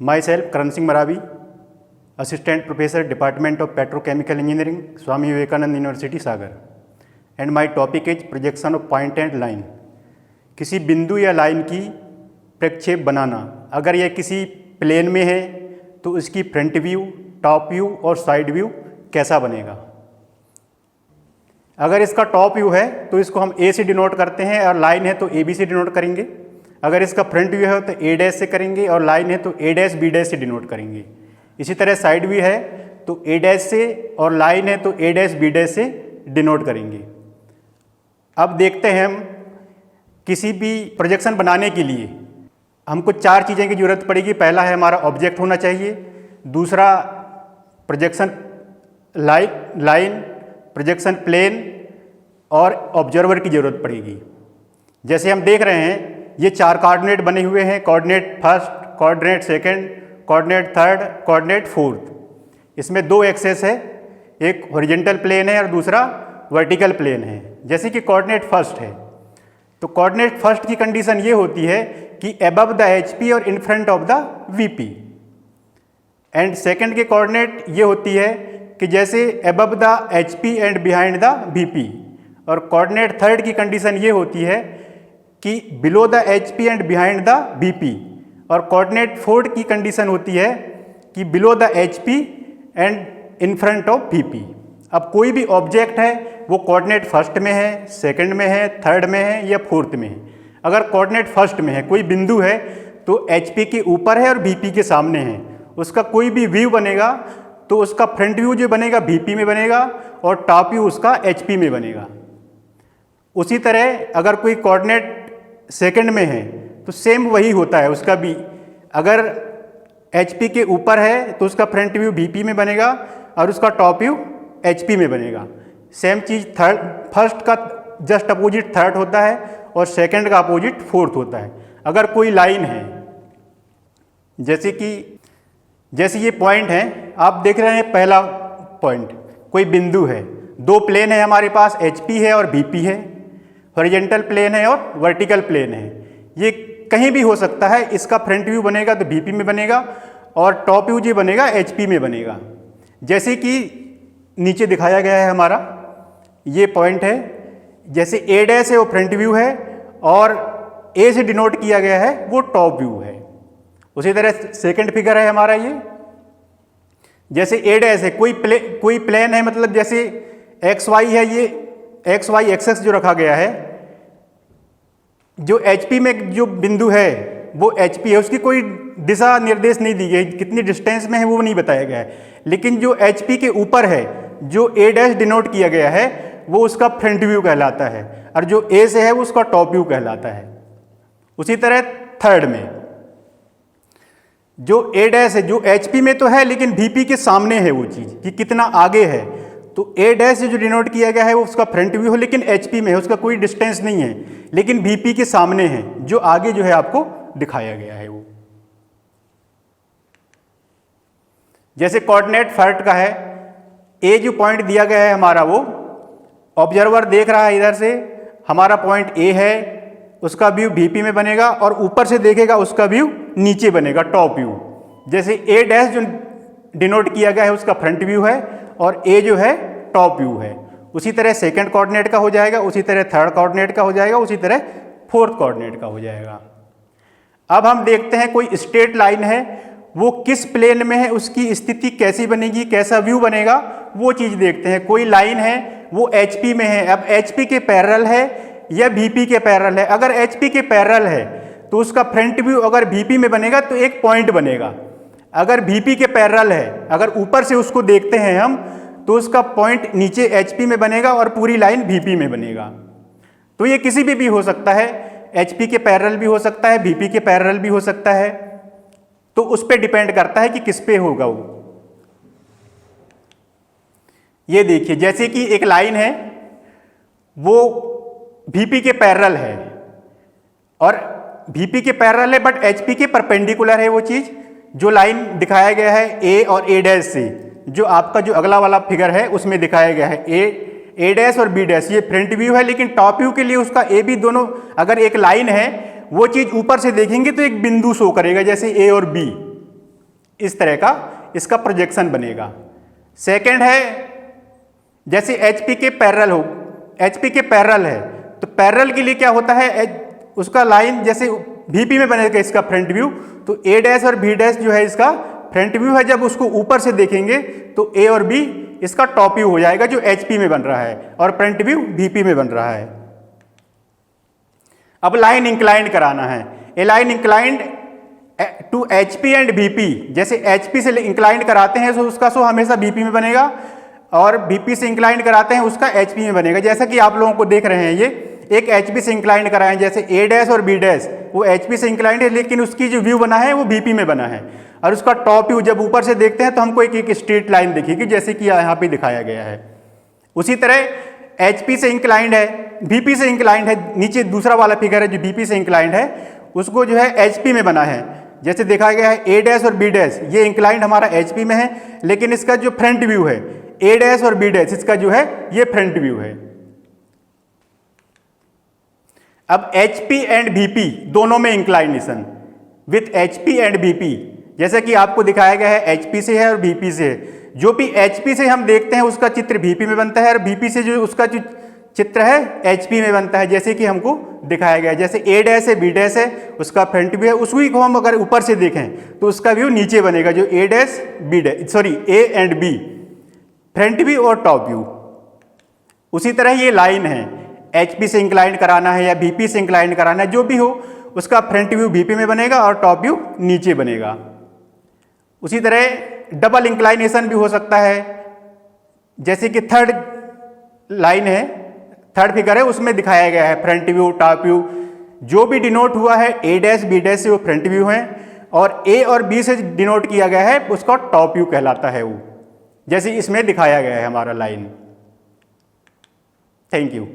My self Karan Singh Maravi, assistant professor department of petrochemical engineering, Swami Vivekananda university Sagar. And my topic is projection of point and line. किसी बिंदु या line की प्रक्षेप बनाना। अगर यह किसी प्लेन में है तो इसकी फ्रंट व्यू, टॉप व्यू और साइड व्यू कैसा बनेगा। अगर इसका टॉप व्यू है तो इसको हम ए से डिनोट करते हैं और लाइन है तो ए बी से डिनोट करेंगे। अगर इसका फ्रंट व्यू है तो ए डैश से करेंगे और लाइन है तो ए डैश बी डैश से डिनोट करेंगे। इसी तरह साइड व्यू है तो ए डैश से और लाइन है तो ए डैश बी डैश से डिनोट करेंगे। अब देखते हैं हम किसी भी प्रोजेक्शन बनाने के लिए हमको चार चीज़ें की जरूरत पड़ेगी। पहला है हमारा ऑब्जेक्ट होना चाहिए, दूसरा प्रोजेक्शन लाइन, प्रोजेक्शन प्लेन और ऑब्जर्वर की जरूरत पड़ेगी। जैसे हम देख रहे हैं ये चार कोऑर्डिनेट बने हुए हैं, coordinate first, coordinate second, coordinate third, coordinate fourth. इसमें दो एक्सेस है, एक हॉरिजॉन्टल प्लेन है और दूसरा वर्टिकल प्लेन है। जैसे कि कोऑर्डिनेट फर्स्ट है तो कोऑर्डिनेट फर्स्ट की कंडीशन ये होती है कि अबव द एचपी और in front of the VP. And second के कोऑर्डिनेट ये होती है कि जैसे above the HP and behind the VP. और कोऑर्डिनेट थर्ड की कंडीशन ये होती है कि below the HP and behind the VP. और कोऑर्डिनेट फोर्थ की कंडीशन होती है कि below the HP and in front of VP. अब कोई भी ऑब्जेक्ट है वो कोऑर्डिनेट फर्स्ट में है, सेकंड में है, थर्ड में है या फोर्थ में है। अगर कोऑर्डिनेट फर्स्ट में है, कोई बिंदु है तो एचपी के ऊपर है और वीपी के सामने है, उसका कोई भी व्यू बनेगा तो उसका फ्रंट व्यू जो बनेगा वीपी में बनेगा और टॉप व्यू उसका एचपी में बनेगा। उसी तरह अगर कोई कोऑर्डिनेट सेकंड में है तो सेम वही होता है उसका भी। अगर एचपी के ऊपर है तो उसका फ्रंट व्यू वीपी में बनेगा और उसका टॉप व्यू एचपी में बनेगा। सेम चीज़ थर्ड, फर्स्ट का जस्ट अपोजिट थर्ड होता है और सेकंड का अपोजिट फोर्थ होता है। अगर कोई लाइन है जैसे ये पॉइंट है, आप देख रहे हैं पहला पॉइंट, कोई बिंदु है, दो प्लेन है हमारे पास, एचपी है और वीपी है, हॉरिजॉन्टल प्लेन है और वर्टिकल प्लेन है। ये कहीं भी हो सकता है, इसका फ्रंट व्यू बनेगा तो वीपी में बनेगा और टॉप व्यू जो बनेगा एचपी में बनेगा। जैसे कि नीचे दिखाया गया है हमारा ये पॉइंट है, जैसे ए डैश है वो फ्रंट व्यू है और ए से डिनोट किया गया है वो टॉप व्यू है। उसी तरह सेकंड फिगर है हमारा ये, जैसे ए डैश है, कोई प्लेन है, मतलब जैसे एक्स वाई है, ये एक्स वाई एक्सेस जो रखा गया है, जो एचपी में जो बिंदु है वो एचपी है, उसकी कोई दिशा निर्देश नहीं दी गई, कितनी डिस्टेंस में है वो नहीं बताया गया है। लेकिन जो एचपी के ऊपर है, जो ए डैश डिनोट किया गया है वो उसका फ्रंट व्यू कहलाता है और जो ए से है वो उसका टॉप व्यू कहलाता है। उसी तरह थर्ड में जो ए डैश है, जो एचपी में तो है लेकिन वीपी के सामने है वो चीज़ कि कितना आगे है, तो ए डैश जो डिनोट किया गया है वो उसका फ्रंट व्यू है लेकिन एचपी में है, उसका कोई डिस्टेंस नहीं है लेकिन वीपी के सामने है, जो आगे जो है आपको दिखाया गया है वो। जैसे कोऑर्डिनेट फर्स्ट का है, ए जो पॉइंट दिया गया है हमारा वो ऑब्जर्वर देख रहा है, इधर से हमारा पॉइंट ए है, उसका व्यू वीपी में बनेगा और ऊपर से देखेगा उसका व्यू नीचे बनेगा, टॉप व्यू। जैसे ए डैश जो डिनोट किया गया है उसका फ्रंट व्यू है और ए जो है टॉप व्यू है। उसी तरह सेकंड कोऑर्डिनेट का हो जाएगा, उसी तरह थर्ड कोऑर्डिनेट का हो जाएगा, उसी तरह फोर्थ कोऑर्डिनेट का हो जाएगा। अब हम देखते हैं कोई स्ट्रेट लाइन है, वो किस प्लेन में है, उसकी स्थिति कैसी बनेगी, कैसा व्यू बनेगा, वो चीज़ देखते हैं। कोई लाइन है वो एचपी में है, अब एचपी के पैरेलल है या वीपी के पैरेलल है। अगर एचपी के पैरेलल है तो उसका फ्रंट व्यू अगर वीपी में बनेगा तो एक पॉइंट बनेगा। अगर वीपी के पैरेलल है, अगर ऊपर से उसको देखते हैं हम, तो उसका पॉइंट नीचे एचपी में बनेगा और पूरी लाइन वीपी में बनेगा। तो ये किसी भी हो सकता है, एचपी के पैरेलल भी हो सकता है, वीपी के पैरेलल भी हो सकता है, तो उस पर डिपेंड करता है कि किस पे होगा वो। ये देखिए, जैसे कि एक लाइन है वो वीपी के पैरेलल है और वीपी के पैरेलल है बट एचपी के परपेंडिकुलर है वो चीज, जो लाइन दिखाया गया है ए और ए डैश से, जो आपका जो अगला वाला फिगर है उसमें दिखाया गया है ए डैश और बी डैश, ये फ्रंट व्यू है। लेकिन टॉप व्यू के लिए उसका ए बी दोनों, अगर एक लाइन है वो चीज ऊपर से देखेंगे तो एक बिंदु शो करेगा, जैसे ए और बी, इस तरह का इसका प्रोजेक्शन बनेगा। सेकंड है जैसे HP के पैरेलल हो, HP के पैरेलल है तो पैरेलल के लिए क्या होता है, उसका लाइन जैसे VP में बनेगा इसका फ्रंट व्यू, तो A डैश और B डैश जो है इसका फ्रंट व्यू है। जब उसको ऊपर से देखेंगे तो A और B इसका टॉप व्यू हो जाएगा जो HP में बन रहा है, और फ्रंट व्यू VP में बन रहा है। अब लाइन इंक्लाइंड कराना है। A line inclined to HP and VP, जैसे HP से इंक्लाइंड कराते हैं तो उसका हमेशा VP में बनेगा, और VP से इंक्लाइंड कराते हैं उसका HP में बनेगा। जैसा कि आप लोगों को देख रहे हैं, ये एक HP से इंक्लाइंड कराएं, जैसे A डैश और B डैश वो HP से इंक्लाइंड है, लेकिन उसकी जो व्यू बना है वो VP में बना है, और उसका टॉप व्यू जब ऊपर से देखते हैं तो हमको एक स्ट्रेट लाइन दिखेगी, जैसे कि यहाँ पे दिखाया गया है। उसी तरह HP से इंक्लाइंड है, VP से इंक्लाइंड है, नीचे दूसरा वाला फिगर है जो VP से इंक्लाइंड है, उसको जो है HP में बना है। जैसे दिखाया गया है A डैश और B डैश, ये इंक्लाइंड हमारा HP में है, लेकिन इसका जो फ्रंट व्यू है A डैश और B डैश, इसका जो है ये फ्रंट व्यू है। अब HP एंड VP दोनों में inclination with HP and VP, जैसा कि आपको दिखाया गया है HP से है और VP से है। जो भी HP से हम देखते हैं उसका चित्र VP में बनता है, और VP से जो उसका जो चित्र है HP में बनता है, जैसे कि हमको दिखाया गया है। जैसे A डैश है, B डैश है, उसका फ्रंट व्यू है, उसी को हम अगर ऊपर से देखें तो उसका व्यू नीचे बनेगा, जो A dash B dash, sorry A and B, front view और टॉप व्यू। उसी तरह ये लाइन है, HP से इंक्लाइंड कराना है या VP से इंक्लाइंड कराना है, जो भी हो उसका फ्रंट व्यू VP में बनेगा और टॉप व्यू नीचे बनेगा। उसी तरह डबल इंक्लाइनेशन भी हो सकता है, जैसे कि थर्ड लाइन है, थर्ड फिगर है, उसमें दिखाया गया है फ्रंट व्यू टॉप व्यू, जो भी डिनोट हुआ है A डैश B डैश से वो फ्रंट व्यू है, और A और B से डिनोट किया गया है उसका टॉप व्यू कहलाता है वो, जैसे इसमें दिखाया गया है हमारा लाइन। Thank you.